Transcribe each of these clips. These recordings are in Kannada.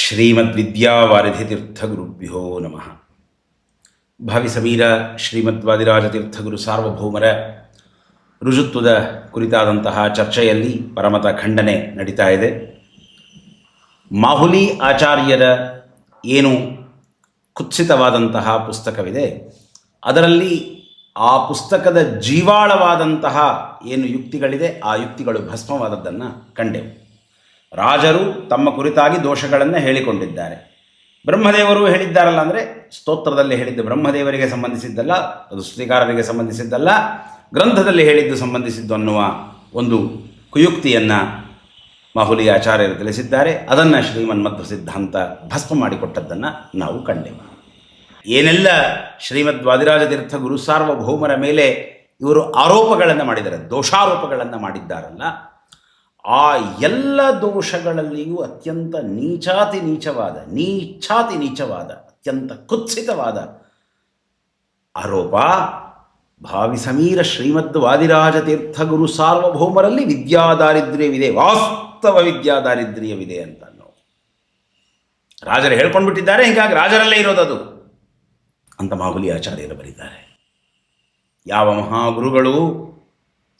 ಶ್ರೀಮದ್ವಿದ್ಯಾವಾರಿಧಿತೀರ್ಥಗುರುಭ್ಯೋ ನಮಃ. ಭಾವಿ ಸಮೀರ ಶ್ರೀಮದ್ವಾದಿರಾಜತೀರ್ಥಗುರು ಸಾರ್ವಭೌಮರ ರುಜುತ್ವದ ಕುರಿತಾದಂತಹ ಚರ್ಚೆಯಲ್ಲಿ ಪರಮತ ಖಂಡನೆ ನಡೀತಾ ಇದೆ. ಮಾಹುಲಿ ಆಚಾರ್ಯರ ಏನು ಕುತ್ಸಿತವಾದಂತಹ ಪುಸ್ತಕವಿದೆ, ಅದರಲ್ಲಿ ಆ ಪುಸ್ತಕದ ಜೀವಾಳವಾದಂತಹ ಏನು ಯುಕ್ತಿಗಳಿದೆ, ಆ ಯುಕ್ತಿಗಳು ಭಸ್ಮವಾದದ್ದನ್ನು ಕಂಡೆವು. ರಾಜರು ತಮ್ಮ ಕುರಿತಾಗಿ ದೋಷಗಳನ್ನು ಹೇಳಿಕೊಂಡಿದ್ದಾರೆ. ಬ್ರಹ್ಮದೇವರು ಹೇಳಿದ್ದಾರಲ್ಲ, ಅಂದರೆ ಸ್ತೋತ್ರದಲ್ಲಿ ಹೇಳಿದ್ದು ಬ್ರಹ್ಮದೇವರಿಗೆ ಸಂಬಂಧಿಸಿದ್ದಲ್ಲ, ಅದು ಸ್ತುತಿಕಾರರಿಗೆ ಸಂಬಂಧಿಸಿದ್ದಲ್ಲ, ಗ್ರಂಥದಲ್ಲಿ ಹೇಳಿದ್ದು ಸಂಬಂಧಿಸಿದ್ದು ಅನ್ನುವ ಒಂದು ಕುಯುಕ್ತಿಯನ್ನು ಮಾಹುಲಿ ಆಚಾರ್ಯರು ತಿಳಿಸಿದ್ದಾರೆ. ಅದನ್ನು ಶ್ರೀಮನ್ಮಧ್ವ ಸಿದ್ಧಾಂತ ಭಸ್ಮ ಮಾಡಿಕೊಟ್ಟದ್ದನ್ನು ನಾವು ಕಂಡೆವು. ಏನೆಲ್ಲ ಶ್ರೀಮದ್ ವಾದಿರಾಜತೀರ್ಥ ಗುರು ಸಾರ್ವಭೌಮರ ಮೇಲೆ ಇವರು ಆರೋಪಗಳನ್ನು ಮಾಡಿದ್ದಾರೆ, ದೋಷಾರೋಪಗಳನ್ನು ಮಾಡಿದ್ದಾರಲ್ಲ, ಆ ಎಲ್ಲ ದೋಷಗಳಲ್ಲಿಯೂ ಅತ್ಯಂತ ನೀಚಾತಿ ನೀಚವಾದ ಅತ್ಯಂತ ಕುತ್ಸಿತವಾದ ಆರೋಪ ಭಾವಿ ಸಮೀರ ಶ್ರೀಮದ್ ವಾದಿರಾಜತೀರ್ಥ ಗುರು ಸಾರ್ವಭೌಮರಲ್ಲಿ ವಿದ್ಯಾದಾರಿದ್ರ್ಯವಿದೆ, ವಾಸ್ತವ ವಿದ್ಯಾದಾರಿದ್ರ್ಯವಿದೆ ಅಂತ ರಾಜರು ಹೇಳ್ಕೊಂಡ್ಬಿಟ್ಟಿದ್ದಾರೆ. ಹೀಗಾಗಿ ರಾಜರಲ್ಲೇ ಇರೋದದು ಅಂತ ಮಾಹುಲಿ ಆಚಾರ್ಯರು ಬರೀತಾರೆ. ಯಾವ ಮಹಾಗುರುಗಳು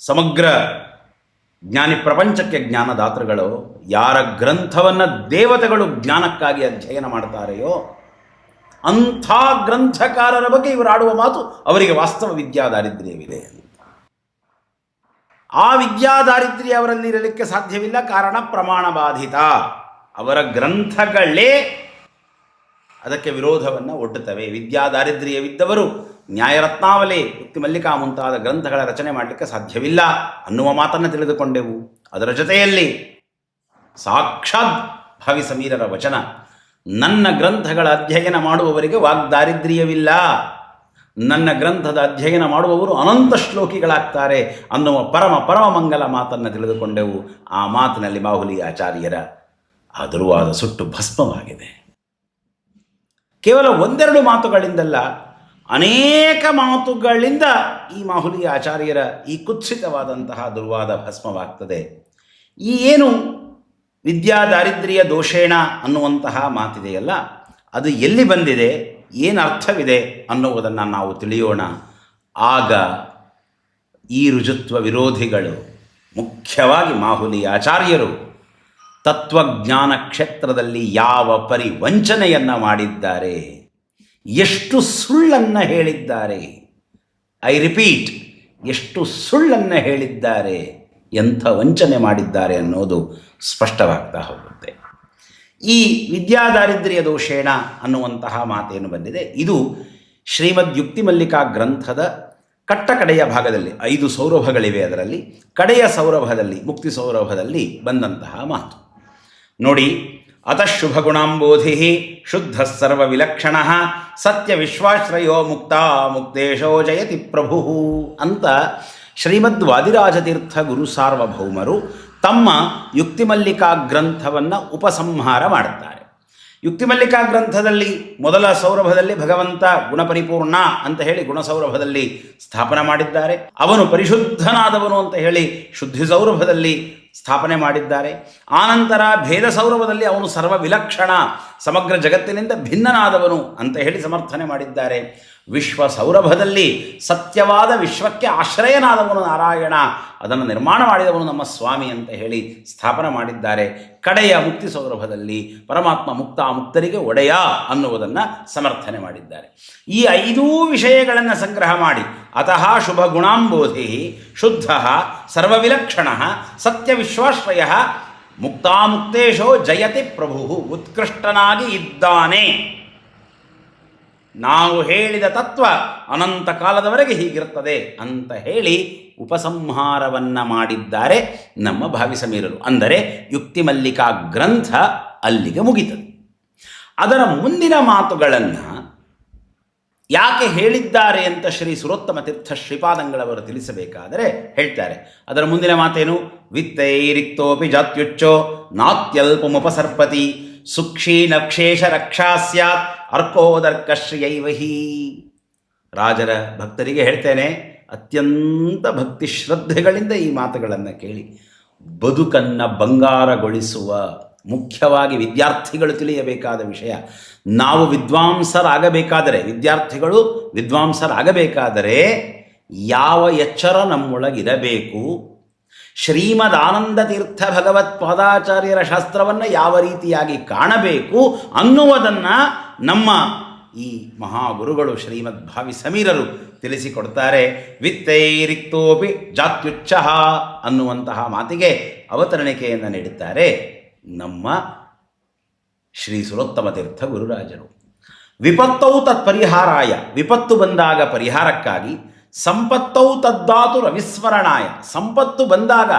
ಸಮಗ್ರ ಜ್ಞಾನಿ ಪ್ರಪಂಚಕ್ಕೆ ಜ್ಞಾನದಾತೃಗಳು, ಯಾರ ಗ್ರಂಥವನ್ನು ದೇವತೆಗಳು ಜ್ಞಾನಕ್ಕಾಗಿ ಅಧ್ಯಯನ ಮಾಡ್ತಾರೆಯೋ ಅಂಥ ಗ್ರಂಥಕಾರರ ಬಗ್ಗೆ ಇವರು ಆಡುವ ಮಾತು ಅವರಿಗೆ ವಾಸ್ತವ ವಿದ್ಯಾದಾರಿದ್ರ್ಯವಿದೆ ಅಂತ. ಆ ವಿದ್ಯಾದಾರಿದ್ರ್ಯ ಅವರಲ್ಲಿ ಇರಲಿಕ್ಕೆ ಸಾಧ್ಯವಿಲ್ಲ, ಕಾರಣ ಪ್ರಮಾಣ ಬಾಧಿತ. ಅವರ ಗ್ರಂಥಗಳೇ ಅದಕ್ಕೆ ವಿರೋಧವನ್ನು ಒಡ್ಡುತ್ತವೆ. ವಿದ್ಯಾದಾರಿದ್ರ್ಯವಿದ್ದವರು ನ್ಯಾಯರತ್ನಾವಲಿ, ಯುಕ್ತಿ ಮಲ್ಲಿಕಾ ಮುಂತಾದ ಗ್ರಂಥಗಳ ರಚನೆ ಮಾಡಲಿಕ್ಕೆ ಸಾಧ್ಯವಿಲ್ಲ ಅನ್ನುವ ಮಾತನ್ನು ತಿಳಿದುಕೊಂಡೆವು. ಅದರ ಜೊತೆಯಲ್ಲಿ ಸಾಕ್ಷಾತ್ ಭಾವಿ ಸಮೀರರ ವಚನ, ನನ್ನ ಗ್ರಂಥಗಳ ಅಧ್ಯಯನ ಮಾಡುವವರಿಗೆ ವಾಗ್ದಾರಿದ್ರ್ಯವಿಲ್ಲ, ನನ್ನ ಗ್ರಂಥದ ಅಧ್ಯಯನ ಮಾಡುವವರು ಅನಂತ ಶ್ಲೋಕಿಗಳಾಗ್ತಾರೆ ಅನ್ನುವ ಪರಮ ಮಂಗಲ ಮಾತನ್ನು ತಿಳಿದುಕೊಂಡೆವು. ಆ ಮಾತಿನಲ್ಲಿ ಮಾಹುಲಿ ಆಚಾರ್ಯರ ಆ ದುರ್ವಾದ ಸುಟ್ಟು ಭಸ್ಮವಾಗಿದೆ. ಕೇವಲ ಒಂದೆರಡು ಮಾತುಗಳಿಂದಲ್ಲ, ಅನೇಕ ಮಾತುಗಳಿಂದ ಈ ಮಾಹುಲಿ ಆಚಾರ್ಯರ ಈ ಕುತ್ಸಿತವಾದಂತಹ ದುರ್ವಾದ ಭಸ್ಮವಾಗ್ತದೆ. ಈ ಏನು ವಿದ್ಯಾದಾರಿದ್ರ್ಯ ದೋಷೇಣ ಅನ್ನುವಂತಹ ಮಾತಿದೆಯಲ್ಲ, ಅದು ಎಲ್ಲಿ ಬಂದಿದೆ, ಏನು ಅರ್ಥವಿದೆ ಅನ್ನುವುದನ್ನು ನಾವು ತಿಳಿಯೋಣ. ಆಗ ಈ ರುಜುತ್ವ ವಿರೋಧಿಗಳು, ಮುಖ್ಯವಾಗಿ ಮಾಹುಲಿ ಆಚಾರ್ಯರು, ತತ್ವಜ್ಞಾನ ಕ್ಷೇತ್ರದಲ್ಲಿ ಯಾವ ಪರಿವಂಚನೆಯನ್ನು ಮಾಡಿದ್ದಾರೆ, ಎಷ್ಟು ಸುಳ್ಳನ್ನು ಹೇಳಿದ್ದಾರೆ, ಐ ರಿಪೀಟ್, ಎಷ್ಟು ಸುಳ್ಳನ್ನು ಹೇಳಿದ್ದಾರೆ, ಎಂಥ ವಂಚನೆ ಮಾಡಿದ್ದಾರೆ ಅನ್ನೋದು ಸ್ಪಷ್ಟವಾಗ್ತಾ ಹೋಗುತ್ತೆ. ಈ ವಿದ್ಯಾದಾರಿದ್ರ್ಯ ದೋಷೇಣ ಅನ್ನುವಂತಹ ಮಾತೇನು ಬಂದಿದೆ, ಇದು ಶ್ರೀಮದ್ ಯುಕ್ತಿ ಮಲ್ಲಿಕಾ ಗ್ರಂಥದ ಕಟ್ಟಕಡೆಯ ಭಾಗದಲ್ಲಿ 5 ಸೌರಭಗಳಿವೆ. ಅದರಲ್ಲಿ ಕಡೆಯ ಸೌರಭದಲ್ಲಿ, ಮುಕ್ತಿ ಸೌರಭದಲ್ಲಿ ಬಂದಂತಹ ಮಾತು ನೋಡಿ. ಅತಃ ಶುಭಗುಣಾಂಬೋಧಿ ಶುದ್ಧ ಸರ್ವ ವಿಲಕ್ಷಣ ಸತ್ಯ ವಿಶ್ವಾಶ್ರಯೋ ಮುಕ್ತೇಶೋ ಜಯತಿ ಪ್ರಭು ಅಂತ ಶ್ರೀಮದ್ ವಾದಿರಾಜತೀರ್ಥ ಗುರು ಸಾರ್ವಭೌಮರು ತಮ್ಮ ಯುಕ್ತಿಮಲ್ಲಿಕಾ ಗ್ರಂಥವನ್ನು ಉಪಸಂಹಾರ ಮಾಡುತ್ತಾರೆ. ಯುಕ್ತಿಮಲ್ಲಿಕಾ ಗ್ರಂಥದಲ್ಲಿ ಮೊದಲ ಸೌರಭದಲ್ಲಿ ಭಗವಂತ ಗುಣಪರಿಪೂರ್ಣ ಅಂತ ಹೇಳಿ ಗುಣಸೌರಭದಲ್ಲಿ ಸ್ಥಾಪನೆ ಮಾಡಿದ್ದಾರೆ. ಅವನು ಪರಿಶುದ್ಧನಾದವನು ಅಂತ ಹೇಳಿ ಶುದ್ಧಿ ಸೌರಭದಲ್ಲಿ ಸ್ಥಾಪನೆ ಮಾಡಿದ್ದಾರೆ. ಆನಂತರ ಭೇದ ಸೌರಭದಲ್ಲಿ ಅವನು ಸರ್ವ ವಿಲಕ್ಷಣ, ಸಮಗ್ರ ಜಗತ್ತಿನಿಂದ ಭಿನ್ನನಾದವನು ಅಂತ ಹೇಳಿ ಸಮರ್ಥನೆ ಮಾಡಿದ್ದಾರೆ. ವಿಶ್ವ ಸೌರಭದಲ್ಲಿ ಸತ್ಯವಾದ ವಿಶ್ವಕ್ಕೆ ಆಶ್ರಯನಾದವನು ನಾರಾಯಣ, ಅದನ್ನು ನಿರ್ಮಾಣ ಮಾಡಿದವನು ನಮ್ಮ ಸ್ವಾಮಿ ಅಂತ ಹೇಳಿ ಸ್ಥಾಪನೆ ಮಾಡಿದ್ದಾರೆ. ಕಡೆಯ ಮುಕ್ತಿ ಸೌರಭದಲ್ಲಿ ಪರಮಾತ್ಮ ಮುಕ್ತರಿಗೆ ಒಡೆಯ ಅನ್ನುವುದನ್ನು ಸಮರ್ಥನೆ ಮಾಡಿದ್ದಾರೆ. ಈ 5 ವಿಷಯಗಳನ್ನು ಸಂಗ್ರಹ ಮಾಡಿ, ಅತಃ ಶುಭ ಗುಣಾಂಬೋಧಿ ಶುದ್ಧ ಸರ್ವವಿಲಕ್ಷಣ ಸತ್ಯ ವಿಶ್ವಾಶ್ರಯ ಮುಕ್ತೇಶೋ ಜಯತಿ ಪ್ರಭು, ಉತ್ಕೃಷ್ಟನಾಗಿ ಇದ್ದಾನೆ. ನಾವು ಹೇಳಿದ ತತ್ವ ಅನಂತ ಕಾಲದವರೆಗೆ ಹೀಗಿರುತ್ತದೆ ಅಂತ ಹೇಳಿ ಉಪಸಂಹಾರವನ್ನು ಮಾಡಿದ್ದಾರೆ ನಮ್ಮ ಭಾವಿ ಸಮೀರರು. ಅಂದರೆ ಯುಕ್ತಿ ಮಲ್ಲಿಕಾ ಗ್ರಂಥ ಅಲ್ಲಿಗೆ ಮುಗಿತದೆ. ಅದರ ಮುಂದಿನ ಮಾತುಗಳನ್ನು ಯಾಕೆ ಹೇಳಿದ್ದಾರೆ ಅಂತ ಶ್ರೀ ಸುರೋತ್ತಮ ತೀರ್ಥ ಶ್ರೀಪಾದಂಗಳವರು ತಿಳಿಸಬೇಕಾದರೆ ಹೇಳ್ತಾರೆ. ಅದರ ಮುಂದಿನ ಮಾತೇನು, ವಿತ್ತೈರಿಕ್ತೋಪಿ ಜಾತ್ಯುಚ್ಚೋ ನಾತ್ಯಲ್ಪಮುಪಸರ್ಪತಿ ಸುಕ್ಷೀಣಕ್ಷೇಷ ರಕ್ಷಾ ಸ್ಯಾತ್ ಅರ್ಕೋದರ್ಕಶ್ರಿಯೈವಹಿ. ರಾಜರ ಭಕ್ತರಿಗೆ ಹೇಳ್ತೇನೆ, ಅತ್ಯಂತ ಭಕ್ತಿ ಶ್ರದ್ಧೆಗಳಿಂದ ಈ ಮಾತುಗಳನ್ನು ಕೇಳಿ ಬದುಕನ್ನು ಬಂಗಾರಗೊಳಿಸುವ ಮುಖ್ಯವಾಗಿ ವಿದ್ಯಾರ್ಥಿಗಳು ತಿಳಿಯಬೇಕಾದ ವಿಷಯ. ನಾವು ವಿದ್ಯಾರ್ಥಿಗಳು ವಿದ್ವಾಂಸರಾಗಬೇಕಾದರೆ ಯಾವ ಎಚ್ಚರ ನಮ್ಮೊಳಗಿರಬೇಕು, ಶ್ರೀಮದಾನಂದ ತೀರ್ಥ ಭಗವತ್ಪಾದಾಚಾರ್ಯರ ಶಾಸ್ತ್ರವನ್ನು ಯಾವ ರೀತಿಯಾಗಿ ಕಾಣಬೇಕು ಅನ್ನುವುದನ್ನು ನಮ್ಮ ಈ ಮಹಾಗುರುಗಳು ಶ್ರೀಮದ್ ಭಾವಿ ಸಮೀರರು ತಿಳಿಸಿಕೊಡ್ತಾರೆ. ವಿತ್ತೈರಿಕ್ತೋಪಿ ಜಾತ್ಯುಚ್ಛ ಅನ್ನುವಂತಹ ಮಾತಿಗೆ ಅವತರಣಿಕೆಯನ್ನು ನೀಡುತ್ತಾರೆ ನಮ್ಮ ಶ್ರೀ ಸುರೋತ್ತಮ ತೀರ್ಥ ಗುರುರಾಜರು. ವಿಪತ್ತೌ ತತ್ಪರಿಹಾರಾಯ, ವಿಪತ್ತು ಬಂದಾಗ ಪರಿಹಾರಕ್ಕಾಗಿ, ಸಂಪತ್ತೌ ತದ್ದಾತು ರವಿಸ್ಮರಣಾಯ, ಸಂಪತ್ತು ಬಂದಾಗ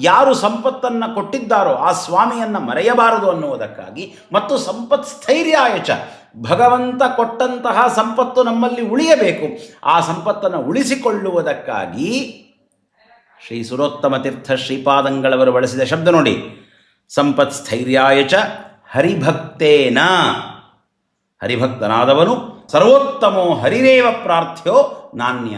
ಯಾರು ಸಂಪತ್ತನ್ನು ಕೊಟ್ಟಿದ್ದಾರೋ ಆ ಸ್ವಾಮಿಯನ್ನು ಮರೆಯಬಾರದು ಅನ್ನುವುದಕ್ಕಾಗಿ, ಮತ್ತು ಸಂಪತ್ ಸ್ಥೈರ್ಯಾಯ ಚ, ಭಗವಂತ ಕೊಟ್ಟಂತಹ ಸಂಪತ್ತು ನಮ್ಮಲ್ಲಿ ಉಳಿಯಬೇಕು, ಆ ಸಂಪತ್ತನ್ನು ಉಳಿಸಿಕೊಳ್ಳುವುದಕ್ಕಾಗಿ ಶ್ರೀ ಸುರೋತ್ತಮ ತೀರ್ಥ ಶ್ರೀಪಾದಂಗಳವರು ಬಳಸಿದ ಶಬ್ದ ನೋಡಿ, ಸಂಪತ್ ಸ್ಥೈರ್ಯಾಯ ಚ ಹರಿಭಕ್ತೇನ, ಹರಿಭಕ್ತನಾದವನು ಸರ್ವೋತ್ತಮೋ ಹರಿರೇವ ಪ್ರಾರ್ಥ್ಯೋ ನಾಣ್ಯ,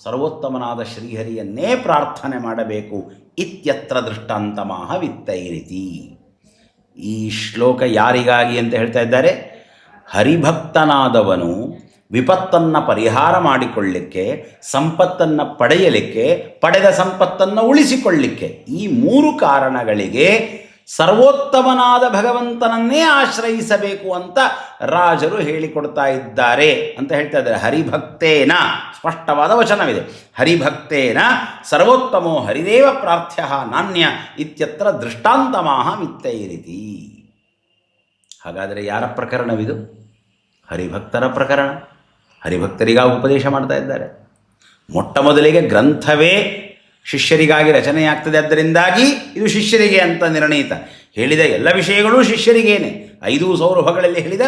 ಸರ್ವೋತ್ತಮನಾದ ಶ್ರೀಹರಿಯನ್ನೇ ಪ್ರಾರ್ಥನೆ ಮಾಡಬೇಕು. ಇತ್ಯತ್ರ ದೃಷ್ಟಾಂತಮಾಹ ವಿತ್ತೈರಿತಿ. ಈ ಶ್ಲೋಕ ಯಾರಿಗಾಗಿ ಅಂತ ಹೇಳ್ತಾ ಇದ್ದಾರೆ? ಹರಿಭಕ್ತನಾದವನು ವಿಪತ್ತನ್ನು ಪರಿಹಾರ ಮಾಡಿಕೊಳ್ಳಲಿಕ್ಕೆ, ಸಂಪತ್ತನ್ನು ಪಡೆಯಲಿಕ್ಕೆ, ಪಡೆದ ಸಂಪತ್ತನ್ನು ಉಳಿಸಿಕೊಳ್ಳಲಿಕ್ಕೆ, ಈ 3 ಕಾರಣಗಳಿಗೆ ಸರ್ವೋತ್ತಮನಾದ ಭಗವಂತನನ್ನೇ ಆಶ್ರಯಿಸಬೇಕು ಅಂತ ರಾಜರು ಹೇಳಿಕೊಡ್ತಾ ಇದ್ದಾರೆ ಅಂತ ಹೇಳ್ತಾ ಇದ್ದಾರೆ. ಹರಿಭಕ್ತೇನ, ಸ್ಪಷ್ಟವಾದ ವಚನವಿದೆ, ಹರಿಭಕ್ತೇನ ಸರ್ವೋತ್ತಮೋ ಹರಿದೇವ ಪ್ರಾರ್ಥ್ಯ ನಾಣ್ಯ ಇತ್ಯತ್ರ ದೃಷ್ಟಾಂತಮಾಹ ವಿತ್ತೈರಿತಿ. ಹಾಗಾದರೆ ಯಾರ ಪ್ರಕರಣವಿದು? ಹರಿಭಕ್ತರ ಪ್ರಕರಣ. ಹರಿಭಕ್ತರಿಗಾಗಿ ಉಪದೇಶ ಮಾಡ್ತಾ ಇದ್ದಾರೆ. ಮೊಟ್ಟ ಮೊದಲಿಗೆ ಗ್ರಂಥವೇ ಶಿಷ್ಯರಿಗಾಗಿ ರಚನೆಯಾಗ್ತದೆ, ಅದರಿಂದಾಗಿ ಇದು ಶಿಷ್ಯರಿಗೆ ಅಂತ ನಿರ್ಣಯಿತ. ಹೇಳಿದ ಎಲ್ಲ ವಿಷಯಗಳೂ ಶಿಷ್ಯರಿಗೇನೆ. 5 ಸೌರಭಗಳಲ್ಲಿ ಹೇಳಿದ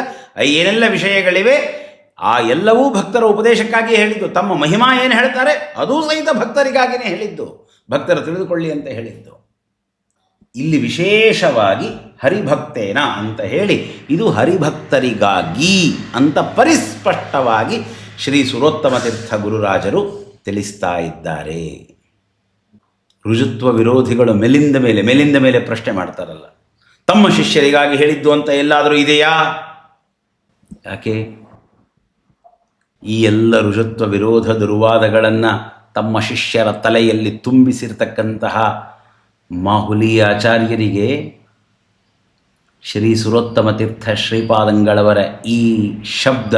ಏನೆಲ್ಲ ವಿಷಯಗಳಿವೆ ಆ ಎಲ್ಲವೂ ಭಕ್ತರ ಉಪದೇಶಕ್ಕಾಗಿ ಹೇಳಿದ್ದು. ತಮ್ಮ ಮಹಿಮಾ ಏನು ಹೇಳ್ತಾರೆ ಅದೂ ಸಹಿತ ಭಕ್ತರಿಗಾಗಿಯೇ ಹೇಳಿದ್ದು, ಭಕ್ತರು ತಿಳಿದುಕೊಳ್ಳಿ ಅಂತ ಹೇಳಿದ್ದು. ಇಲ್ಲಿ ವಿಶೇಷವಾಗಿ ಹರಿಭಕ್ತೇನ ಅಂತ ಹೇಳಿ ಇದು ಹರಿಭಕ್ತರಿಗಾಗಿ ಅಂತ ಪರಿಸ್ಪಷ್ಟವಾಗಿ ಶ್ರೀ ಸುರೋತ್ತಮ ತೀರ್ಥ ಗುರುರಾಜರು ತಿಳಿಸ್ತಾ ಇದ್ದಾರೆ. ರುಜುತ್ವ ವಿರೋಧಿಗಳು ಮೇಲಿಂದ ಮೇಲೆ ಪ್ರಶ್ನೆ ಮಾಡ್ತಾರಲ್ಲ, ತಮ್ಮ ಶಿಷ್ಯರಿಗಾಗಿ ಹೇಳಿದ್ದು ಅಂತ ಎಲ್ಲಾದರೂ ಇದೆಯಾ? ಯಾಕೆ ಈ ಎಲ್ಲ ರುಜುತ್ವ ವಿರೋಧ ದುರ್ವಾದಗಳನ್ನು ತಮ್ಮ ಶಿಷ್ಯರ ತಲೆಯಲ್ಲಿ ತುಂಬಿಸಿರ್ತಕ್ಕಂತಹ ಮಾಹುಲಿ ಆಚಾರ್ಯರಿಗೆ ಶ್ರೀ ಸುರೋತ್ತಮ ತೀರ್ಥ ಶ್ರೀಪಾದಂಗಳವರ ಈ ಶಬ್ದ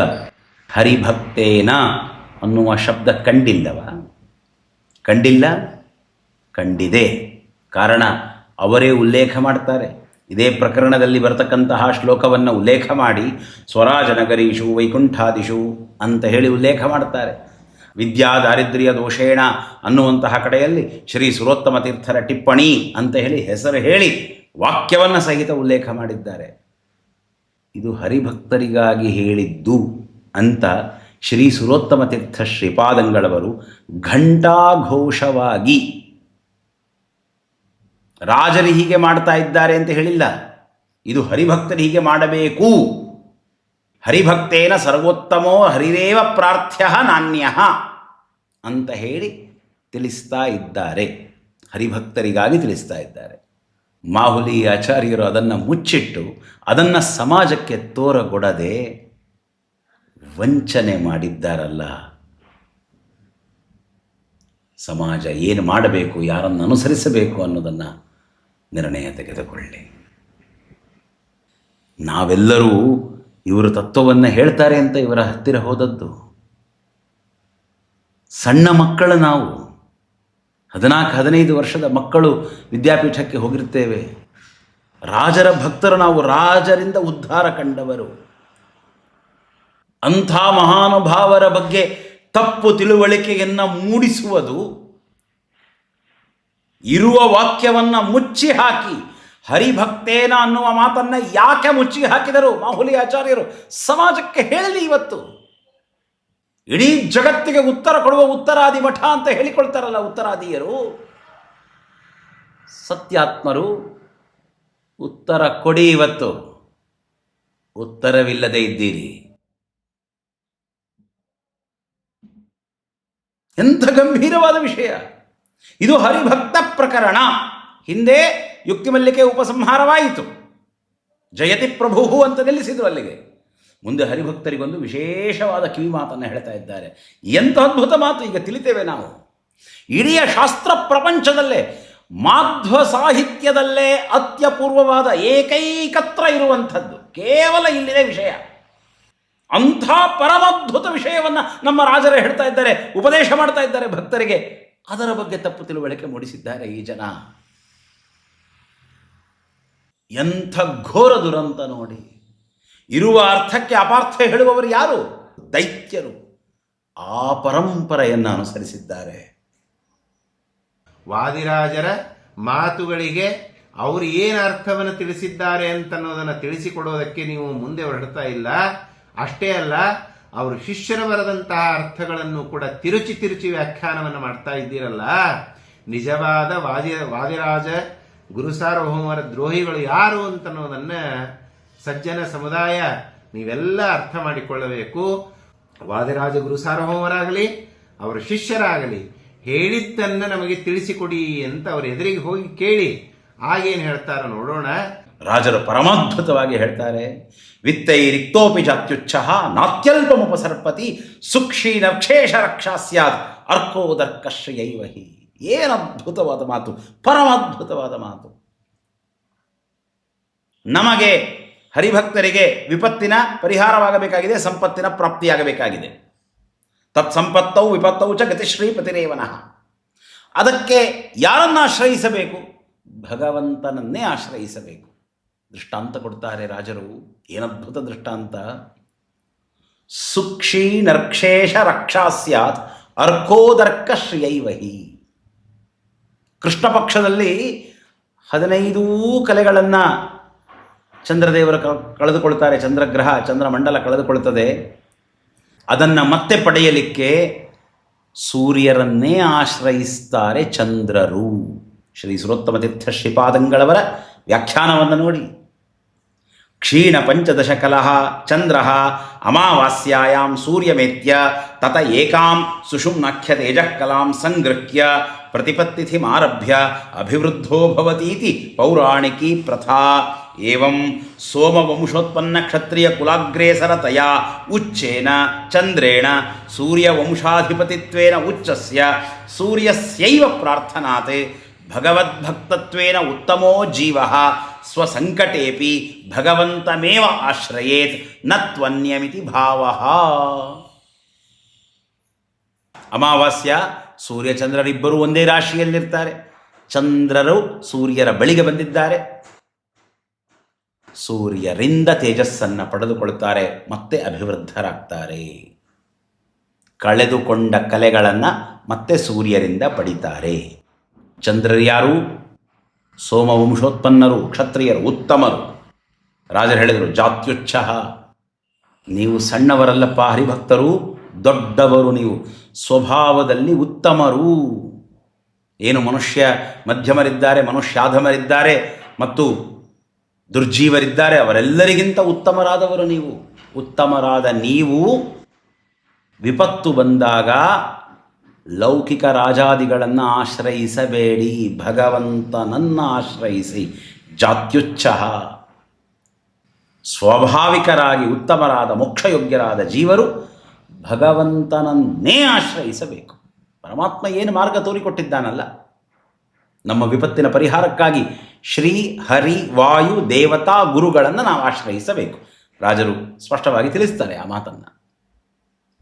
ಹರಿಭಕ್ತೇನ ಅನ್ನುವ ಶಬ್ದ ಕಂಡಿಲ್ಲವ? ಕಂಡಿಲ್ಲ, ಕಂಡಿದೆ. ಕಾರಣ ಅವರೇ ಉಲ್ಲೇಖ ಮಾಡ್ತಾರೆ. ಇದೇ ಪ್ರಕರಣದಲ್ಲಿ ಬರತಕ್ಕಂತಹ ಶ್ಲೋಕವನ್ನು ಉಲ್ಲೇಖ ಮಾಡಿ ಸ್ವರಾಜನಗರೀಷು ವೈಕುಂಠಾದಿಷು ಅಂತ ಹೇಳಿ ಉಲ್ಲೇಖ ಮಾಡ್ತಾರೆ. ವಿದ್ಯಾ ದಾರಿದ್ರ್ಯ ದೋಷೇಣ ಅನ್ನುವಂತಹ ಕಡೆಯಲ್ಲಿ ಶ್ರೀ ಸುರೋತ್ತಮ ತೀರ್ಥರ ಟಿಪ್ಪಣಿ ಅಂತ ಹೇಳಿ ಹೆಸರು ಹೇಳಿ ವಾಕ್ಯವನ್ನು ಸಹಿತ ಉಲ್ಲೇಖ ಮಾಡಿದ್ದಾರೆ. ಇದು ಹರಿಭಕ್ತರಿಗಾಗಿ ಹೇಳಿದ್ದು ಅಂತ ಶ್ರೀ ಸುರೋತ್ತಮ ತೀರ್ಥ ಶ್ರೀಪಾದಂಗಳವರು ಘಂಟಾಘೋಷವಾಗಿ ರಾಜರು ಹೀಗೆ ಮಾಡ್ತಾ ಇದ್ದಾರೆ ಅಂತ ಹೇಳಿಲ್ಲ, ಇದು ಹರಿಭಕ್ತರು ಹೀಗೆ ಮಾಡಬೇಕು. ಹರಿಭಕ್ತೇನ ಸರ್ವೋತ್ತಮೋ ಹರಿರೇವ ಪ್ರಾರ್ಥ್ಯ ನಾಣ್ಯ ಅಂತ ಹೇಳಿ ತಿಳಿಸ್ತಾ ಇದ್ದಾರೆ. ಹರಿಭಕ್ತರಿಗಾಗಿ ತಿಳಿಸ್ತಾ ಇದ್ದಾರೆ. ಮಾಹುಲಿ ಆಚಾರ್ಯರು ಅದನ್ನು ಮುಚ್ಚಿಟ್ಟು ಅದನ್ನು ಸಮಾಜಕ್ಕೆ ತೋರಗೊಡದೆ ವಂಚನೆ ಮಾಡಿದ್ದಾರಲ್ಲ. ಸಮಾಜ ಏನು ಮಾಡಬೇಕು, ಯಾರನ್ನು ಅನುಸರಿಸಬೇಕು ಅನ್ನೋದನ್ನು ನಿರ್ಣಯ ತೆಗೆದುಕೊಳ್ಳಿ. ನಾವೆಲ್ಲರೂ ಇವರು ತತ್ವವನ್ನು ಹೇಳ್ತಾರೆ ಅಂತ ಇವರ ಹತ್ತಿರ ಹೋದದ್ದು. ಸಣ್ಣ ಮಕ್ಕಳು ನಾವು, 14-15 ವರ್ಷದ ಮಕ್ಕಳು ವಿದ್ಯಾಪೀಠಕ್ಕೆ ಹೋಗಿರ್ತೇವೆ. ರಾಜರ ಭಕ್ತರು ನಾವು, ರಾಜರಿಂದ ಉದ್ಧಾರ ಕಂಡವರು. ಅಂಥ ಮಹಾನುಭಾವರ ಬಗ್ಗೆ ತಪ್ಪು ತಿಳುವಳಿಕೆಯನ್ನು ಮೂಡಿಸುವುದು, ಇರುವ ವಾಕ್ಯವನ್ನು ಮುಚ್ಚಿ ಹಾಕಿ ಹರಿಭಕ್ತೇನ ಅನ್ನುವ ಮಾತನ್ನು ಯಾಕೆ ಮುಚ್ಚಿ ಹಾಕಿದರು ಮಾಹುಲಿ ಆಚಾರ್ಯರು? ಸಮಾಜಕ್ಕೆ ಹೇಳಲಿ. ಇವತ್ತು ಇಡೀ ಜಗತ್ತಿಗೆ ಉತ್ತರ ಕೊಡುವ ಉತ್ತರಾದಿ ಮಠ ಅಂತ ಹೇಳಿಕೊಳ್ತಾರಲ್ಲ ಉತ್ತರಾದಿಯರು, ಸತ್ಯಾತ್ಮರು. ಉತ್ತರ ಕೊಡಿ. ಇವತ್ತು ಉತ್ತರವಿಲ್ಲದೆ ಇದ್ದೀರಿ. ಎಂಥ ಗಂಭೀರವಾದ ವಿಷಯ ಇದು. ಹರಿಭಕ್ತ ಪ್ರಕರಣ. ಹಿಂದೆ ಯುಕ್ತಿಮಲ್ಲಿಕೆ ಉಪಸಂಹಾರವಾಯಿತು. ಜಯತಿ ಪ್ರಭು ಅಂತ ನಿಲ್ಲಿಸಿದ್ರು ಅಲ್ಲಿಗೆ. ಮುಂದೆ ಹರಿಭಕ್ತರಿಗೊಂದು ವಿಶೇಷವಾದ ಕಿವಿ ಮಾತನ್ನು ಹೇಳ್ತಾ ಇದ್ದಾರೆ. ಎಂಥ ಅದ್ಭುತ ಮಾತು ಈಗ ತಿಳಿತೇವೆ ನಾವು. ಇಡೀ ಶಾಸ್ತ್ರ ಪ್ರಪಂಚದಲ್ಲೇ ಮಾಧ್ವ ಸಾಹಿತ್ಯದಲ್ಲೇ ಅತ್ಯಪೂರ್ವವಾದ ಏಕೈಕತ್ರ ಇರುವಂಥದ್ದು ಕೇವಲ ಇಲ್ಲಿದೆ ವಿಷಯ. ಅಂಥ ಪರಮಾದ್ಭುತ ವಿಷಯವನ್ನು ನಮ್ಮ ರಾಜರೇ ಹೇಳ್ತಾ ಇದ್ದಾರೆ, ಉಪದೇಶ ಮಾಡ್ತಾ ಇದ್ದಾರೆ ಭಕ್ತರಿಗೆ. ಅದರ ಬಗ್ಗೆ ತಪ್ಪು ತಿಳುವಳಿಕೆ ಮೂಡಿಸಿದ್ದಾರೆ ಈ ಜನ. ಎಂಥ ಘೋರ ದುರಂತ ನೋಡಿ. ಇರುವ ಅರ್ಥಕ್ಕೆ ಅಪಾರ್ಥ ಹೇಳುವವರು ಯಾರು? ದೈತ್ಯರು. ಆ ಪರಂಪರೆಯನ್ನು ಅನುಸರಿಸಿದ್ದಾರೆ. ವಾದಿರಾಜರ ಮಾತುಗಳಿಗೆ ಅವರು ಏನು ಅರ್ಥವನ್ನು ತಿಳಿಸಿದ್ದಾರೆ ಅಂತನ್ನೋದನ್ನು ತಿಳಿಸಿಕೊಡೋದಕ್ಕೆ ನೀವು ಮುಂದೆ ಹೊರಡ್ತಾ ಇಲ್ಲ. ಅಷ್ಟೇ ಅಲ್ಲ, ಅವರು ಶಿಷ್ಯರು ಬರೆದಂತಹ ಅರ್ಥಗಳನ್ನು ಕೂಡ ತಿರುಚಿ ವ್ಯಾಖ್ಯಾನವನ್ನು ಮಾಡ್ತಾ ಇದ್ದೀರಲ್ಲ. ನಿಜವಾದ ವಾದಿರಾಜ ಗುರುಸಾರ್ವಭೌಮರ ದ್ರೋಹಿಗಳು ಯಾರು ಅಂತನ್ನೋದನ್ನು ಸಜ್ಜನ ಸಮುದಾಯ ನೀವೆಲ್ಲ ಅರ್ಥ ಮಾಡಿಕೊಳ್ಳಬೇಕು. ವಾದಿರಾಜ ಗುರುಸಾರ್ವಭೌಮರಾಗಲಿ ಅವರ ಶಿಷ್ಯರಾಗಲಿ ಹೇಳಿದ್ದನ್ನು ನಮಗೆ ತಿಳಿಸಿಕೊಡಿ ಅಂತ ಅವ್ರ ಎದುರಿಗೆ ಹೋಗಿ ಕೇಳಿ. ಆಗೇನು ಹೇಳ್ತಾರ ನೋಡೋಣ. ರಾಜರು ಪರಮಾದ್ಭುತವಾಗಿ ಹೇಳ್ತಾರೆ. ವಿತ್ತೈ ರಿಕ್ತೋಪಿ ಜಾತ್ಯುಚ್ಛ ನಾತ್ಯಲ್ಪಮುಪಸರ್ಪತಿ ಸುಕ್ಷೀನಕ್ಷೇಷ ರಕ್ಷಾ ಸ್ಯಾತ್ ಅರ್ಕೋದರ್ಕಶ್ರಯೈವಹಿ. ಏನದ್ಭುತವಾದ ಮಾತು, ಪರಮಾದ್ಭುತವಾದ ಮಾತು. ನಮಗೆ ಹರಿಭಕ್ತರಿಗೆ ವಿಪತ್ತಿನ ಪರಿಹಾರವಾಗಬೇಕಾಗಿದೆ, ಸಂಪತ್ತಿನ ಪ್ರಾಪ್ತಿಯಾಗಬೇಕಾಗಿದೆ. ತತ್ಸಂಪತ್ತೌ ವಿಪತ್ತೌ ಚ ಗತಿಶ್ರೀಪತಿರೇವನಃ. ಅದಕ್ಕೆ ಯಾರನ್ನು ಆಶ್ರಯಿಸಬೇಕು? ಭಗವಂತನನ್ನೇ ಆಶ್ರಯಿಸಬೇಕು. ದೃಷ್ಟಾಂತ ಕೊಡ್ತಾರೆ ರಾಜರು. ಏನದ್ಭುತ ದೃಷ್ಟಾಂತ. ಸುಕ್ಷೀನರ್ಕ್ಷೇಷ ರಕ್ಷಾ ಸ್ಯಾತ್ ಅರ್ಕೋದರ್ಕ ಶ್ರಿಯೈವಹಿ. ಕೃಷ್ಣ ಪಕ್ಷದಲ್ಲಿ 15 ಕಲೆಗಳನ್ನು ಚಂದ್ರದೇವರು ಕಳೆದುಕೊಳ್ತಾರೆ. ಚಂದ್ರಗ್ರಹ, ಚಂದ್ರಮಂಡಲ ಕಳೆದುಕೊಳ್ತದೆ. ಅದನ್ನು ಮತ್ತೆ ಪಡೆಯಲಿಕ್ಕೆ ಸೂರ್ಯರನ್ನೇ ಆಶ್ರಯಿಸ್ತಾರೆ ಚಂದ್ರರು. ಶ್ರೀ ಸುರೋತ್ತಮ ತೀರ್ಥ ಶ್ರೀಪಾದಂಗಳವರ ವ್ಯಾಖ್ಯಾನವನ್ನು ನೋಡಿ. ಕ್ಷೀಣ ಪಂಚದಶ ಕಲಹ ಚಂದ್ರ ಅಮಾವಾಸ್ಯಾಂ ಸೂರ್ಯಮೇತ್ಯ ತತ ಏಕಾಂ ಸುಷುಮ್ನಾಖ್ಯ ತೇಜಃ ಕಲಾಂ ಸಂಗೃಹ್ಯ ಪ್ರತಿಪತ್ತಿಥಿಮಾರಭ್ಯ ಅಭಿವೃದ್ಧೋ ಭವತೀತಿ ಪೌರಾಣಿಕಿ ಪ್ರಥಾ. ಏವಂ ಸೋಮವಂಶೋತ್ಪನ್ನ ಕ್ಷತ್ರಿಯ ಕುಲಾಗ್ರೇಸರತಯ ಉಚ್ಚೇನ ಚಂದ್ರೇಣ ಸೂರ್ಯವಂಶಾಧಿಪತಿತ್ವೇನ ಉಚ್ಚಸ್ಯ ಸೂರ್ಯಸ್ಯೈವ ಪ್ರಾರ್ಥನಾತ್ ಭಗವದ್ಭಕ್ತತ್ವೇನ ಉತ್ತಮೋ ಜೀವಃ ಸ್ವಸಂಕಟೇಪಿ ಭಗವಂತಮೇವ ಆಶ್ರಯೇತ್ ನ ತ್ವನ್ಯಮಿತಿ ಭಾವಃ. ಅಮಾವಾಸ್ಯ ಸೂರ್ಯಚಂದ್ರರಿಬ್ಬರೂ ಒಂದೇ ರಾಶಿಯಲ್ಲಿರ್ತಾರೆ. ಚಂದ್ರರು ಸೂರ್ಯರ ಬಳಿಗೆ ಬಂದಿದ್ದಾರೆ. ಸೂರ್ಯರಿಂದ ತೇಜಸ್ಸನ್ನು ಪಡೆದುಕೊಳ್ತಾರೆ, ಮತ್ತೆ ಅಭಿವೃದ್ಧರಾಗ್ತಾರೆ. ಕಳೆದುಕೊಂಡ ಕಲೆಗಳನ್ನು ಮತ್ತೆ ಸೂರ್ಯರಿಂದ ಪಡಿತಾರೆ. ಚಂದ್ರರು ಯಾರು? ಸೋಮವಂಶೋತ್ಪನ್ನರು, ಕ್ಷತ್ರಿಯರು, ಉತ್ತಮರು. ರಾಜರು ಹೇಳಿದರು ಜಾತ್ಯುಚ್ಛ. ನೀವು ಸಣ್ಣವರಲ್ಲಪ್ಪ ಹರಿಭಕ್ತರು, ದೊಡ್ಡವರು ನೀವು. ಸ್ವಭಾವದಲ್ಲಿ ಉತ್ತಮರು. ಏನು ಮನುಷ್ಯ ಮಧ್ಯಮರಿದ್ದಾರೆ, ಮನುಷ್ಯಾಧಮರಿದ್ದಾರೆ ಮತ್ತು ದುರ್ಜೀವರಿದ್ದಾರೆ, ಅವರೆಲ್ಲರಿಗಿಂತ ಉತ್ತಮರಾದವರು ನೀವು. ಉತ್ತಮರಾದ ನೀವು ವಿಪತ್ತು ಬಂದಾಗ ಲೌಕಿಕ ರಾಜಾದಿಗಳನ್ನು ಆಶ್ರಯಿಸಬೇಡಿ, ಭಗವಂತನನ್ನು ಆಶ್ರಯಿಸಿ. ಜಾತ್ಯುಚ್ಛ. ಸ್ವಾಭಾವಿಕರಾಗಿ ಉತ್ತಮರಾದ ಮೋಕ್ಷಯೋಗ್ಯರಾದ ಜೀವರು ಭಗವಂತನನ್ನೇ ಆಶ್ರಯಿಸಬೇಕು. ಪರಮಾತ್ಮ ಏನು ಮಾರ್ಗ ತೋರಿಕೊಟ್ಟಿದ್ದಾನಲ್ಲ, ನಮ್ಮ ವಿಪತ್ತಿನ ಪರಿಹಾರಕ್ಕಾಗಿ ಶ್ರೀ ಹರಿ ವಾಯು ದೇವತಾ ಗುರುಗಳನ್ನು ನಾವು ಆಶ್ರಯಿಸಬೇಕು. ರಾಜರು ಸ್ಪಷ್ಟವಾಗಿ ತಿಳಿಸ್ತಾರೆ ಆ ಮಾತನ್ನು.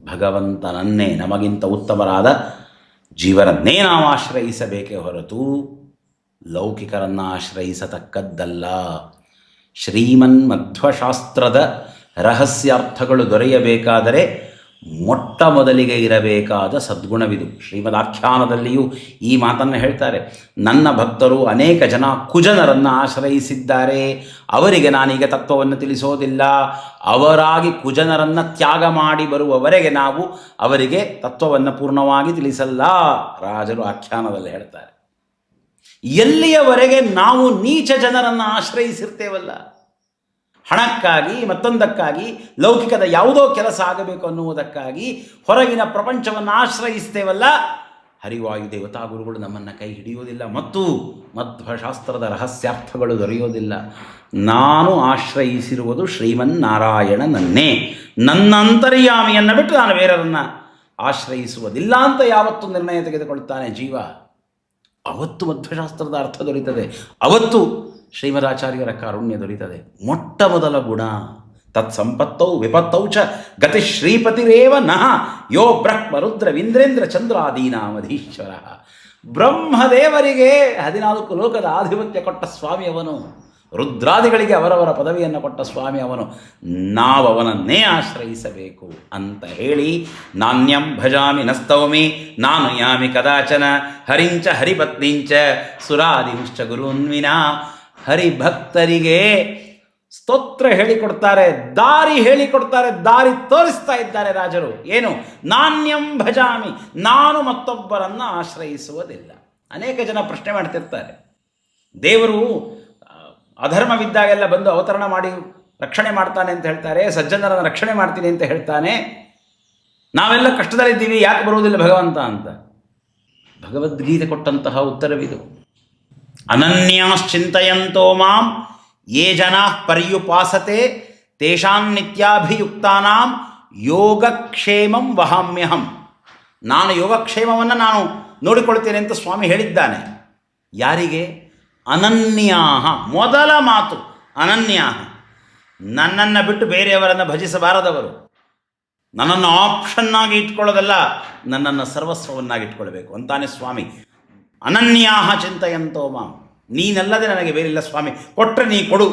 ಭಗವಂತನನ್ನೇ, ನಮಗಿಂತ ಉತ್ತಮರಾದ ಜೀವರನ್ನೇ ನಾವು ಆಶ್ರಯಿಸಬೇಕೇ ಹೊರತು ಲೌಕಿಕರನ್ನು ಆಶ್ರಯಿಸತಕ್ಕದ್ದಲ್ಲ. ಶ್ರೀಮನ್ಮಧ್ವಶಾಸ್ತ್ರದ ರಹಸ್ಯಾರ್ಥಗಳು ದೊರೆಯಬೇಕಾದರೆ ಮೊಟ್ಟ ಮೊದಲಿಗೆ ಇರಬೇಕಾದ ಸದ್ಗುಣವಿದು. ಶ್ರೀಮದಾಖ್ಯಾನದಲ್ಲಿಯೂ ಈ ಮಾತನ್ನು ಹೇಳ್ತಾರೆ. ನನ್ನ ಭಕ್ತರು ಅನೇಕ ಜನ ಕುಜನರನ್ನು ಆಶ್ರಯಿಸಿದ್ದಾರೆ, ಅವರಿಗೆ ನಾನೀಗ ತತ್ವವನ್ನು ತಿಳಿಸೋದಿಲ್ಲ. ಅವರಾಗಿ ಕುಜನರನ್ನು ತ್ಯಾಗ ಮಾಡಿ ಬರುವವರೆಗೆ ನಾವು ಅವರಿಗೆ ತತ್ವವನ್ನು ಪೂರ್ಣವಾಗಿ ತಿಳಿಸಲ್ಲ. ರಾಜರು ಆಖ್ಯಾನದಲ್ಲಿ ಹೇಳ್ತಾರೆ. ಎಲ್ಲಿಯವರೆಗೆ ನಾವು ನೀಚ ಜನರನ್ನು ಆಶ್ರಯಿಸಿರ್ತೇವಲ್ಲ, ಹಣಕ್ಕಾಗಿ ಮತ್ತೊಂದಕ್ಕಾಗಿ ಲೌಕಿಕದ ಯಾವುದೋ ಕೆಲಸ ಆಗಬೇಕು ಅನ್ನುವುದಕ್ಕಾಗಿ ಹೊರಗಿನ ಪ್ರಪಂಚವನ್ನು ಆಶ್ರಯಿಸ್ತೇವಲ್ಲ, ಹರಿವಾಯು ದೇವತಾ ಗುರುಗಳು ನಮ್ಮನ್ನು ಕೈ ಹಿಡಿಯೋದಿಲ್ಲ ಮತ್ತು ಮಧ್ವಶಾಸ್ತ್ರದ ರಹಸ್ಯಾರ್ಥಗಳು ದೊರೆಯೋದಿಲ್ಲ. ನಾನು ಆಶ್ರಯಿಸಿರುವುದು ಶ್ರೀಮನ್ನಾರಾಯಣನನ್ನೇ, ನನ್ನ ಅಂತರ್ಯಾಮಿಯನ್ನು ಬಿಟ್ಟು ನಾನು ಬೇರೆಯವರನ್ನು ಆಶ್ರಯಿಸುವುದಿಲ್ಲ ಅಂತ ಯಾವತ್ತು ನಿರ್ಣಯ ತೆಗೆದುಕೊಳ್ತಾನೆ ಜೀವ, ಅವತ್ತು ಮಧ್ವಶಾಸ್ತ್ರದ ಅರ್ಥ ದೊರೀತದೆ, ಅವತ್ತು ಶ್ರೀಮದಾಚಾರ್ಯರ ಕಾರುಣ್ಯ ದೊರೀತದೆ. ಮೊಟ್ಟ ಮೊದಲ ಗುಣ ತತ್ಸಂಪತ್ತೌ ವಿಪತ್ತೌ ಚ ಗತಿ ಶ್ರೀಪತಿರೇವ ನಃ ಯೋ ಬ್ರಹ್ಮ ರುದ್ರ ಇಂದ್ರೇಂದ್ರ ಚಂದ್ರಾದೀನಾಮಧೀಶ್ವರ. ಬ್ರಹ್ಮದೇವರಿಗೆ 14 ಲೋಕದ ಆಧಿಪತ್ಯ ಕೊಟ್ಟ ಸ್ವಾಮಿ ಅವನು, ರುದ್ರಾದಿಗಳಿಗೆ ಅವರವರ ಪದವಿಯನ್ನು ಕೊಟ್ಟ ಸ್ವಾಮಿ ಅವನು. ನಾವು ಅವನನ್ನೇ ಆಶ್ರಯಿಸಬೇಕು ಅಂತ ಹೇಳಿ ನಾಣ್ಯಂ ಭಜಾಮಿ ನಸ್ತೌಮಿ ನಾನು ಯಾಮಿ ಕದಾಚನ ಹರಿಂಚ ಹರಿಪತ್ನಿಂಚ ಸುರಾದಿಂಶ್ಚ ಗುರುನ್ವಿನಾ. ಹರಿಭಕ್ತರಿಗೆ ಸ್ತೋತ್ರ ಹೇಳಿಕೊಡ್ತಾರೆ, ದಾರಿ ಹೇಳಿಕೊಡ್ತಾರೆ, ದಾರಿ ತೋರಿಸ್ತಾ ಇದ್ದಾರೆ ರಾಜರು. ಏನು? ನಾಣ್ಯಂ ಭಜಾಮಿ, ನಾನು ಮತ್ತೊಬ್ಬರನ್ನು ಆಶ್ರಯಿಸುವುದಿಲ್ಲ. ಅನೇಕ ಜನ ಪ್ರಶ್ನೆ ಮಾಡ್ತಿರ್ತಾರೆ, ದೇವರು ಅಧರ್ಮವಿದ್ದಾಗೆಲ್ಲ ಬಂದು ಅವತರಣ ಮಾಡಿ ರಕ್ಷಣೆ ಮಾಡ್ತಾನೆ ಅಂತ ಹೇಳ್ತಾರೆ, ಸಜ್ಜನರನ್ನು ರಕ್ಷಣೆ ಮಾಡ್ತೀನಿ ಅಂತ ಹೇಳ್ತಾನೆ, ನಾವೆಲ್ಲ ಕಷ್ಟದಲ್ಲಿದ್ದೀವಿ, ಯಾಕೆ ಬರುವುದಿಲ್ಲ ಭಗವಂತ ಅಂತ. ಭಗವದ್ಗೀತೆ ಕೊಟ್ಟಂತಹ ಉತ್ತರವಿದು. ಅನನ್ಯಾಶ್ಚಿಂತಯಂತೋ ಮಾಂ ಯೇ ಜನಾ ಪರ್ಯುಪಾಸತೆ ತೇಷಾಂ ನಿತ್ಯಾಭಿಯುಕ್ತಾನಾಂ ಯೋಗಕ್ಷೇಮಂ ವಹಾಮ್ಯಹಂ. ನಾನು ಯೋಗಕ್ಷೇಮವನ್ನು ನಾನು ನೋಡಿಕೊಳ್ತೇನೆ ಅಂತ ಸ್ವಾಮಿ ಹೇಳಿದ್ದಾನೆ. ಯಾರಿಗೆ? ಅನನ್ಯಾಹ. ಮೊದಲ ಮಾತು ಅನನ್ಯಾಹ, ನನ್ನನ್ನು ಬಿಟ್ಟು ಬೇರೆಯವರನ್ನು ಭಜಿಸಬಾರದವರು. ನನ್ನನ್ನು ಆಪ್ಷನ್ನಾಗಿ ಇಟ್ಕೊಳ್ಳೋದಲ್ಲ, ನನ್ನನ್ನು ಸರ್ವಸ್ವವನ್ನಾಗಿ ಇಟ್ಕೊಳ್ಬೇಕು ಅಂತಾನೆ ಸ್ವಾಮಿ. ಅನನ್ಯಾಹ ಚಿಂತಯಂತೋ ಮಾಂ, ನೀನಲ್ಲದೆ ನನಗೆ ಬೇರಿಲ್ಲ ಸ್ವಾಮಿ, ಕೊಟ್ಟರೆ ನೀ ಕೊಡು,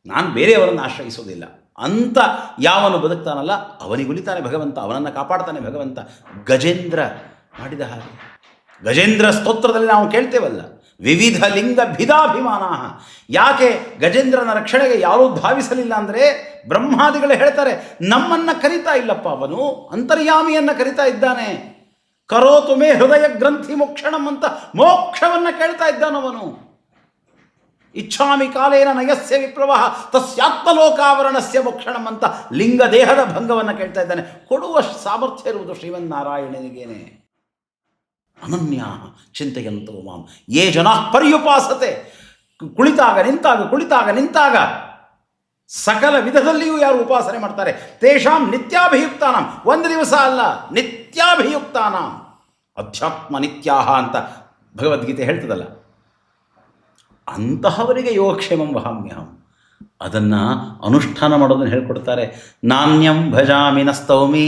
ನಾನು ಬೇರೆಯವರನ್ನು ಆಶ್ರಯಿಸೋದಿಲ್ಲ ಅಂತ ಯಾವನು ಬದುಕ್ತಾನಲ್ಲ ಅವನಿಗುಲಿತಾನೆ ಭಗವಂತ, ಅವನನ್ನು ಕಾಪಾಡ್ತಾನೆ ಭಗವಂತ. ಗಜೇಂದ್ರ ಮಾಡಿದ ಹಾಗೆ. ಗಜೇಂದ್ರ ಸ್ತೋತ್ರದಲ್ಲಿ ನಾವು ಕೇಳ್ತೇವಲ್ಲ, ವಿವಿಧ ಲಿಂಗ ಭಿದಾಭಿಮಾನ. ಯಾಕೆ ಗಜೇಂದ್ರನ ರಕ್ಷಣೆಗೆ ಯಾರೂ ಧಾವಿಸಲಿಲ್ಲ ಅಂದರೆ ಬ್ರಹ್ಮಾದಿಗಳು ಹೇಳ್ತಾರೆ, ನಮ್ಮನ್ನು ಕರಿತಾ ಇಲ್ಲಪ್ಪ ಅವನು, ಅಂತರ್ಯಾಮಿಯನ್ನು ಕರಿತಾ ಇದ್ದಾನೆ. ಕರೋತು ಮೇ ಹೃದಯ ಗ್ರಂಥಿ ಮೋಕ್ಷಣಂ ಅಂತ ಮೋಕ್ಷವನ್ನು ಕೇಳ್ತಾ ಇದ್ದಾನವನು. ಇಚ್ಛಾಮಿ ಕಾಲೇನ ನಯಸ್ಯ ವಿಪ್ರವಹ ತಸ್ಯಾತ್ಮಲೋಕಾವರಣಸ್ಯ ಮೋಕ್ಷಣಂ ಅಂತ ಲಿಂಗ ದೇಹದ ಭಂಗವನ್ನು ಕೇಳ್ತಾ ಇದ್ದಾನೆ. ಕೊಡುವಷ್ಟು ಸಾಮರ್ಥ್ಯ ಇರುವುದು ಶ್ರೀಮನ್ನಾರಾಯಣನಿಗೇನೆ. ಅನನ್ಯಾ ಚಿಂತೆಯಂತೋ ಮಾಂ ಯೇ ಜನಾ ಪರ್ಯುಪಾಸತೆ. ಕುಳಿತಾಗ ನಿಂತಾಗ ಸಕಲ ವಿಧದಲ್ಲಿಯೂ ಯಾರು ಉಪಾಸನೆ ಮಾಡ್ತಾರೆ, ತೇಷಾಂ ನಿತ್ಯಾಭಿಯುಕ್ತಾನಾಂ, ಒಂದು ದಿವಸ ಅಲ್ಲ, ನಿತ್ಯಾಭಿಯುಕ್ತಾನಾಂ. ಅಧ್ಯಾತ್ಮ ನಿತ್ಯಾಹ ಅಂತ ಭಗವದ್ಗೀತೆ ಹೇಳ್ತದಲ್ಲ, ಅಂತಹವರಿಗೆ ಯೋಗಕ್ಷೇಮಂ ವಹಾಮ್ಯಹಂ. ಅದನ್ನು ಅನುಷ್ಠಾನ ಮಾಡೋದನ್ನು ಹೇಳ್ಕೊಡ್ತಾರೆ. ನಾಣ್ಯಂ ಭಜಾಮಿ ನಸ್ತೌಮಿ,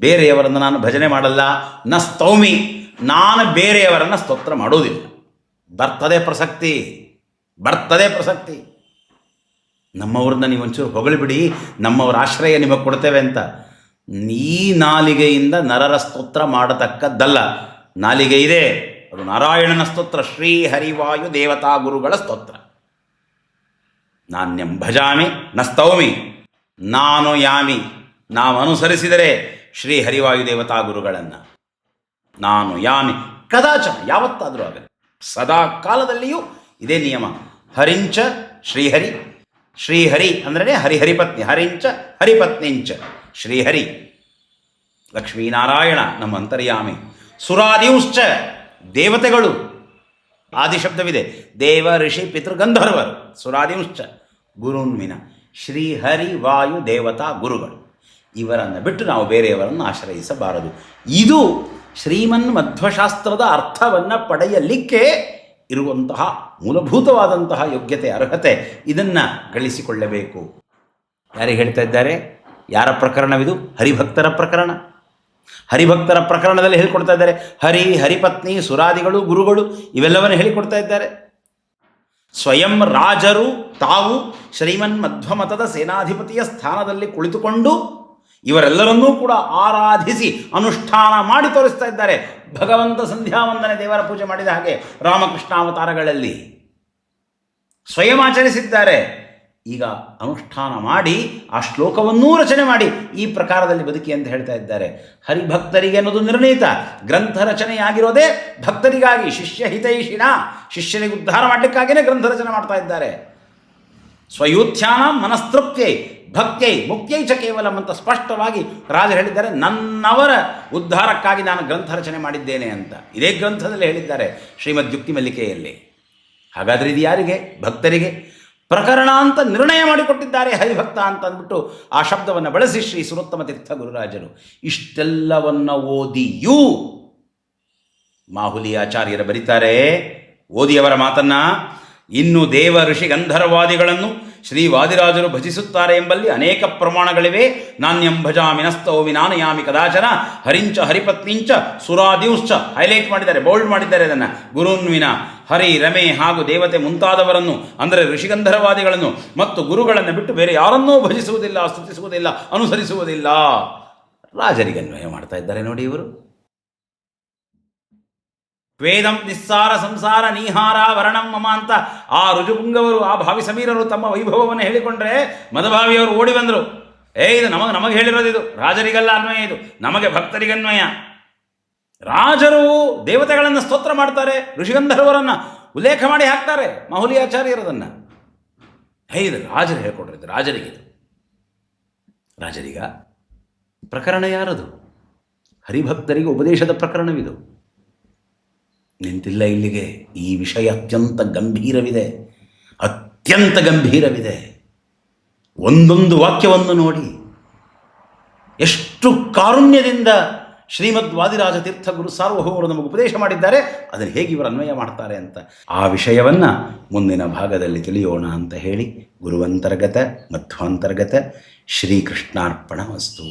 ಬೇರೆಯವರನ್ನು ನಾನು ಭಜನೆ ಮಾಡಲ್ಲ. ನಸ್ತೌಮಿ, ನಾನು ಬೇರೆಯವರನ್ನು ಸ್ತೋತ್ರ ಮಾಡೋದಿಲ್ಲ. ಬರ್ತದೆ ಪ್ರಸಕ್ತಿ. ನಮ್ಮವ್ರನ್ನ ನೀವು ಒಂಚೂರು ಹೊಗಳಿಬಿಡಿ, ನಮ್ಮವರ ಆಶ್ರಯ ನಿಮಗೆ ಕೊಡ್ತೇವೆ ಅಂತ. ಈ ನಾಲಿಗೆಯಿಂದ ನರರ ಸ್ತೋತ್ರ ಮಾಡತಕ್ಕದ್ದಲ್ಲ. ನಾಲಿಗೆ ಇದೆ, ಅದು ನಾರಾಯಣನ ಸ್ತೋತ್ರ, ಶ್ರೀ ಹರಿವಾಯು ದೇವತಾ ಗುರುಗಳ ಸ್ತೋತ್ರ. ನಾಣ್ಯಂ ಭಜಾಮಿ ನಸ್ತೌಮಿ ನಾನು ಯಾಮಿ, ನಾವು ಅನುಸರಿಸಿದರೆ ಶ್ರೀ ಹರಿವಾಯು ದೇವತಾ ಗುರುಗಳನ್ನು ನಾನು ಯಾಮಿ ಕದಾಚನ, ಯಾವತ್ತಾದರೂ ಆಗಲಿ, ಸದಾ ಕಾಲದಲ್ಲಿಯೂ ಇದೇ ನಿಯಮ. ಹರಿಂಚ ಶ್ರೀಹರಿ ಅಂದರೆ ಹರಿಪತ್ನಿ, ಹರಿಂಚ ಹರಿಪತ್ನಿಂಚ ಶ್ರೀಹರಿ ಲಕ್ಷ್ಮೀನಾರಾಯಣ ನಮ್ಮ ಅಂತರ್ಯಾಮಿ. ಸುರಾದಿಂಶ್ಚ ದೇವತೆಗಳು, ಆದಿಶಬ್ದವಿದೆ, ದೇವ ಋಷಿ ಪಿತೃಗಂಧರ್ವರು. ಸುರಾದಿಂಶ್ಚ ಗುರುನ್ವಿನ, ಶ್ರೀಹರಿ ವಾಯು ದೇವತಾ ಗುರುಗಳು, ಇವರನ್ನು ಬಿಟ್ಟು ನಾವು ಬೇರೆಯವರನ್ನು ಆಶ್ರಯಿಸಬಾರದು. ಇದು ಶ್ರೀಮನ್ ಮಧ್ವಶಾಸ್ತ್ರದ ಅರ್ಥವನ್ನು ಪಡೆಯಲಿಕ್ಕೆ ಇರುವಂತಹ ಮೂಲಭೂತವಾದಂತಹ ಯೋಗ್ಯತೆ, ಅರ್ಹತೆ. ಇದನ್ನು ಗಳಿಸಿಕೊಳ್ಳಬೇಕು. ಯಾರಿಗೆ ಹೇಳ್ತಾ ಇದ್ದಾರೆ? ಯಾರ ಪ್ರಕರಣವಿದು? ಹರಿಭಕ್ತರ ಪ್ರಕರಣ. ಹರಿಭಕ್ತರ ಪ್ರಕರಣದಲ್ಲಿ ಹೇಳಿಕೊಡ್ತಾ ಇದ್ದಾರೆ. ಹರಿಪತ್ನಿ, ಸುರಾದಿಗಳು, ಗುರುಗಳು ಇವೆಲ್ಲವನ್ನು ಹೇಳಿಕೊಡ್ತಾ ಇದ್ದಾರೆ. ಸ್ವಯಂ ರಾಜರು ತಾವು ಶ್ರೀಮನ್ ಮಧ್ವಮತದ ಸೇನಾಧಿಪತಿಯ ಸ್ಥಾನದಲ್ಲಿ ಕುಳಿತುಕೊಂಡು ಇವರೆಲ್ಲರನ್ನೂ ಕೂಡ ಆರಾಧಿಸಿ ಅನುಷ್ಠಾನ ಮಾಡಿ ತೋರಿಸ್ತಾ ಇದ್ದಾರೆ. ಭಗವಂತ ಸಂಧ್ಯಾವಂದನೆ ದೇವರ ಪೂಜೆ ಮಾಡಿದ ಹಾಗೆ ರಾಮಕೃಷ್ಣಾವತಾರಗಳಲ್ಲಿ ಸ್ವಯಂ ಆಚರಿಸಿದ್ದಾರೆ. ಈಗ ಅನುಷ್ಠಾನ ಮಾಡಿ ಆ ಶ್ಲೋಕವನ್ನೂ ರಚನೆ ಮಾಡಿ ಈ ಪ್ರಕಾರದಲ್ಲಿ ಬದುಕಿ ಅಂತ ಹೇಳ್ತಾ ಇದ್ದಾರೆ. ಹರಿಭಕ್ತರಿಗೆ ಅನ್ನೋದು ನಿರ್ಣೀತ. ಗ್ರಂಥ ರಚನೆಯಾಗಿರೋದೇ ಭಕ್ತರಿಗಾಗಿ, ಶಿಷ್ಯ ಹಿತೈಷಿಣ, ಶಿಷ್ಯನಿಗೆ ಉದ್ಧಾರ ಮಾಡಲಿಕ್ಕಾಗಿಯೇ ಗ್ರಂಥ ರಚನೆ ಮಾಡ್ತಾ ಇದ್ದಾರೆ. ಸ್ವಯೂಥ್ಯಾನಾಂ ಮನಸ್ತೃಪ್ತ್ಯೈ ಭಕ್ತ್ಯೈ ಮುಕ್ತ್ಯೈ ಚ ಕೇವಲಂ ಅಂತ ಸ್ಪಷ್ಟವಾಗಿ ರಾಜರು ಹೇಳಿದ್ದಾರೆ. ನನ್ನವರ ಉದ್ಧಾರಕ್ಕಾಗಿ ನಾನು ಗ್ರಂಥ ರಚನೆ ಮಾಡಿದ್ದೇನೆ ಅಂತ ಇದೇ ಗ್ರಂಥದಲ್ಲಿ ಹೇಳಿದ್ದಾರೆ ಶ್ರೀಮದ್ ಯುಕ್ತಿ ಮಲ್ಲಿಕೆಯಲ್ಲಿ. ಹಾಗಾದರೆ ಇದು ಯಾರಿಗೆ? ಭಕ್ತರಿಗೆ. ಪ್ರಕರಣ ಅಂತ ನಿರ್ಣಯ ಮಾಡಿಕೊಟ್ಟಿದ್ದಾರೆ ಹರಿಭಕ್ತ ಅಂತ ಅಂದ್ಬಿಟ್ಟು ಆ ಶಬ್ದವನ್ನು ಬಳಸಿ ಶ್ರೀ ಸುರೋತ್ತಮ ತೀರ್ಥ ಗುರುರಾಜರು. ಇಷ್ಟೆಲ್ಲವನ್ನು ಓದಿಯೂ ಮಾಹುಲಿ ಆಚಾರ್ಯರು ಬರೀತಾರೆ, ಓದಿಯವರ ಮಾತನ್ನ, ಇನ್ನು ದೇವ ಋಷಿ ಗಂಧರ್ವಾದಿಗಳನ್ನು ಶ್ರೀ ವಾದಿರಾಜರು ಭಜಿಸುತ್ತಾರೆ ಎಂಬಲ್ಲಿ ಅನೇಕ ಪ್ರಮಾಣಗಳಿವೆ. ನಾಣ್ಯಂ ಭಜಾಮಿ ನಸ್ತೌಮಿ ನಾನಯಾಮಿ ಕದಾಚನ ಹರಿಂಚ ಹರಿಪತ್ನಿಂಚ ಸುರಾದಿಂಶ್ಚ ಹೈಲೈಟ್ ಮಾಡಿದ್ದಾರೆ, ಬೋಲ್ಡ್ ಮಾಡಿದ್ದಾರೆ ಅದನ್ನು. ಗುರುನ್ವಿನ ಹರಿ ರಮೆ ಹಾಗೂ ದೇವತೆ ಮುಂತಾದವರನ್ನು ಅಂದರೆ ಋಷಿಗಂಧರ್ವಾದಿಗಳನ್ನು ಮತ್ತು ಗುರುಗಳನ್ನು ಬಿಟ್ಟು ಬೇರೆ ಯಾರನ್ನೂ ಭಜಿಸುವುದಿಲ್ಲ, ಸ್ತುತಿಸುವುದಿಲ್ಲ, ಅನುಸರಿಸುವುದಿಲ್ಲ. ರಾಜರಿಗೆ ಅನ್ವಯ ಮಾಡ್ತಾ ಇದ್ದಾರೆ ನೋಡಿ ಇವರು. ವೇದಂ ನಿಸ್ಸಾರ ಸಂಸಾರ ನೀಹಾರ ವರ್ಣಂ ಮಮ ಅಂತ ಆ ರುಜುಪುಂಗವರು, ಆ ಭಾವಿ ಸಮೀರರು ತಮ್ಮ ವೈಭವವನ್ನು ಹೇಳಿಕೊಂಡ್ರೆ ಮದಭಾವಿಯವರು ಓಡಿ ಬಂದರು. ಇದು ನಮಗೆ ಹೇಳಿರೋದಿದು, ರಾಜರಿಗೆಲ್ಲ ಅನ್ವಯ, ಇದು ನಮಗೆ ಭಕ್ತರಿಗನ್ವಯ. ರಾಜರು ದೇವತೆಗಳನ್ನು ಸ್ತೋತ್ರ ಮಾಡ್ತಾರೆ, ಋಷಿಗಂಧರ್ವರನ್ನು ಉಲ್ಲೇಖ ಮಾಡಿ ಹಾಕ್ತಾರೆ, ಮಾಹುಲಿ ಆಚಾರ್ಯರದನ್ನು. ಇದು ರಾಜರು ಹೇಳ್ಕೊಡ್ರಿದ್ದು, ರಾಜರಿಗಿದು. ರಾಜರಿಗ ಪ್ರಕರಣ ಯಾರದು? ಹರಿಭಕ್ತರಿಗೆ ಉಪದೇಶದ ಪ್ರಕರಣವಿದು. ನಿಂತಿಲ್ಲ ಇಲ್ಲಿಗೆ. ಈ ವಿಷಯ ಅತ್ಯಂತ ಗಂಭೀರವಿದೆ, ಅತ್ಯಂತ ಗಂಭೀರವಿದೆ. ಒಂದೊಂದು ವಾಕ್ಯವನ್ನು ನೋಡಿ ಎಷ್ಟು ಕಾರುಣ್ಯದಿಂದ ಶ್ರೀಮದ್ ವಾದಿರಾಜ ತೀರ್ಥ ಗುರು ಸಾರ್ವಭೌಮರು ನಮಗೆ ಉಪದೇಶ ಮಾಡಿದ್ದಾರೆ, ಅದನ್ನು ಹೇಗೆ ಇವರು ಅನ್ವಯ ಮಾಡ್ತಾರೆ ಅಂತ ಆ ವಿಷಯವನ್ನು ಮುಂದಿನ ಭಾಗದಲ್ಲಿ ತಿಳಿಯೋಣ ಅಂತ ಹೇಳಿ ಗುರುವಂತರ್ಗತ ಮಧ್ವಾಂತರ್ಗತ ಶ್ರೀಕೃಷ್ಣಾರ್ಪಣ ವಸ್ತು.